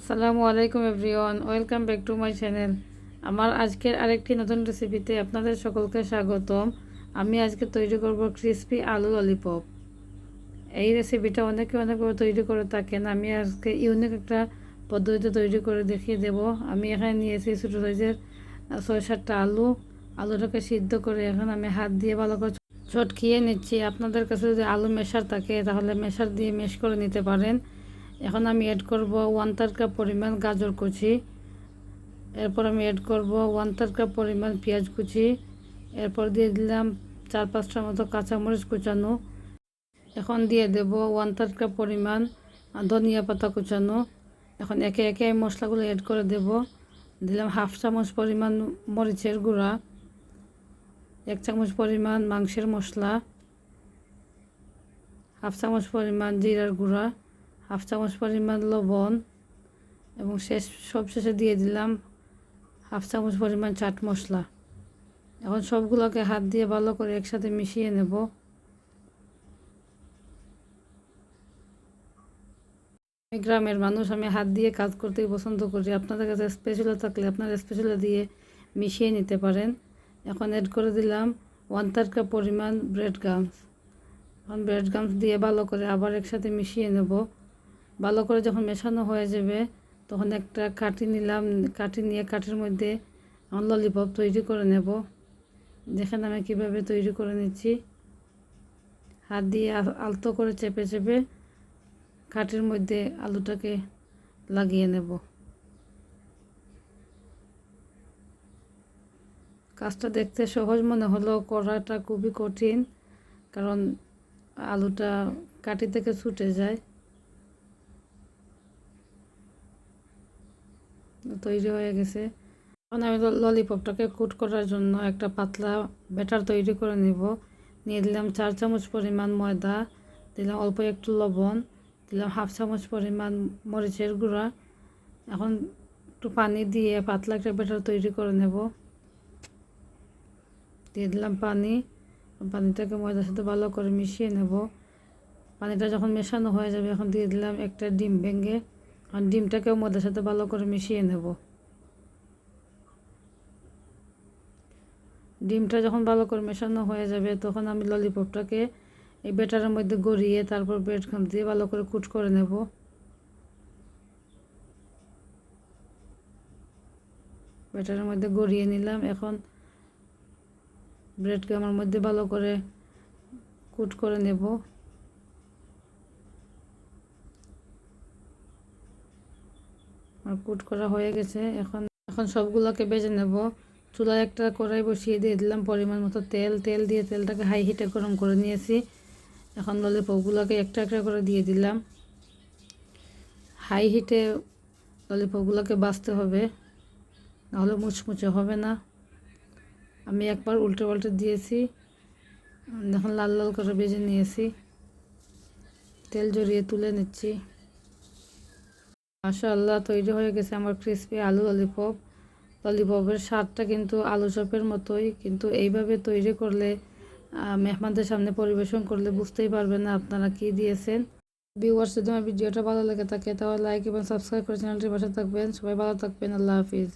আসসালামু আলাইকুম everyone, welcome back to my channel. আমার আজকের আরেকটি নতুন রেসিপিতে আপনাদের সকলকে স্বাগতম। আমি আজকে তৈরি করব ক্রিসপি আলু ললিপপ। এই রেসিপিটা অনেকে অনেকভাবে তৈরি করে থাকেন, আমি আজকে ইউনিক একটা পদ্ধতিতে তৈরি করে দেখিয়ে দেব। আমি এখানে নিয়েছি ছোটো সাইজের 6-7টা আলুটাকে সিদ্ধ করে এখন আমি হাত দিয়ে ভালো করে চটকিয়ে নিচ্ছি। আপনাদের কাছে যদি আলু মেশার থাকে তাহলে মেশার দিয়ে মেশ করে নিতে পারেন। এখন আমি অ্যাড করব 1/3 কাপ পরিমাণ গাজর কুচি, এরপর আমি অ্যাড করব 1/3 কাপ পরিমাণ পেঁয়াজ কুচি, এরপর দিয়ে দিলাম 4-5টার মতো কাঁচামরিচ কুচানো। এখন দিয়ে দেব 1/3 কাপ পরিমাণ ধনিয়া পাতা কুচানো। এখন একে একে এই মশলাগুলো অ্যাড করে দেব। দিলাম 1/2 চামচ পরিমাণ মরিচের গুঁড়া, 1 চামচ পরিমাণ মাংসের মশলা, 1/2 চামচ পরিমাণ জিরার গুঁড়া, 1/2 চামচ পরিমাণ লবণ এবং সবশেষে দিয়ে দিলাম 1/2 চামচ পরিমাণ চাট মশলা। এখন সবগুলোকে হাত দিয়ে ভালো করে একসাথে মিশিয়ে নেব। গ্রামের মানুষ, আমি হাত দিয়ে কাজ করতেই পছন্দ করি। আপনাদের কাছে স্পেশাল থাকলে আপনারা স্পেশাল দিয়ে মিশিয়ে নিতে পারেন। এখন অ্যাড করে দিলাম 1/3 কাপ পরিমাণ ব্রেড গামস। এখন ব্রেড গামস দিয়ে ভালো করে আবার একসাথে মিশিয়ে নেব। ভালো করে যখন মেশানো হয়ে যাবে তখন একটা কাঠি নিলাম, কাঠি নিয়ে কাঠির মধ্যে ললিপপ তৈরি করে নেব। দেখেন আমি কীভাবে তৈরি করে নিচ্ছি। হাত দিয়ে আলতো করে চেপে চেপে কাঠির মধ্যে আলুটাকে লাগিয়ে নেব। কাজটা দেখতে সহজ মনে হলেও করাটা খুবই কঠিন, কারণ আলুটা কাঠি থেকে ছুটে যায়। তৈরি হয়ে গেছে। এখন আমি ললিপপটাকে কুট করার জন্য একটা পাতলা ব্যাটার তৈরি করে নেব। নিয়ে দিলাম 4 চামচ পরিমাণ ময়দা, দিলাম অল্প একটু লবণ, দিলাম 1/2 চামচ পরিমাণ মরিচের গুঁড়া। এখন একটু পানি দিয়ে পাতলা একটা ব্যাটার তৈরি করে নেব। দিয়ে দিলাম পানিটাকে ময়দার সাথে ভালো করে মিশিয়ে নেব। পানিটা যখন মেশানো হয়ে যাবে এখন দিয়ে দিলাম একটা ডিম ভেঙে, আর ডিমটাকেও ময়দার সাথে ভালো করে মিশিয়ে নেব। ডিমটা যখন ভালো করে মেশানো হয়ে যাবে তখন আমি ললিপপটাকে এই ব্যাটারের মধ্যে গড়িয়ে তারপর ব্রেড ক্রাম্ব দিয়ে ভালো করে কুট করে নেব। ব্যাটারের মধ্যে গড়িয়ে নিলাম। এখন ব্রেড ক্রাম্বের মধ্যে ভালো করে কুট করে নেব। আর কুট করা হয়ে গেছে। এখন সবগুলোকে ভেজে নেব। চুলায় একটা কড়াই বসিয়ে দিয়ে দিলাম পরিমাণ মতো তেল দিয়ে তেলটাকে হাই হিটে গরম করে নিয়েছি। এখন ললিপপগুলোকে একটা একটা করে দিয়ে দিলাম। হাই হিটে ললিপপগুলোকে ভাজতে হবে, নাহলে মুচমুচে হবে না। আমি একবার উল্টে পাল্টে দিয়েছি, এখন লাল লাল করে ভেজে নিয়েছি। তেল জড়িয়ে তুলে নিচ্ছি। মাশাআল্লাহ, তৈরি হয়ে গেছে আমার ক্রিসপি আলু ললিপপ। ললিপপের স্বাদটা কিন্তু আলু চপের মতোই, কিন্তু এইভাবে তৈরি করলে মেহমানদের সামনে পরিবেশন করলে বুঝতেই পারবেন না আপনারা কি দিয়েছেন। ভিউয়ার্স, যদি আমার ভিডিওটা ভালো লেগে থাকে তাহলে লাইক এবং সাবস্ক্রাইব করে চ্যানেলটির পাশে থাকবেন। সবাই ভালো থাকবেন। আল্লাহ হাফিজ।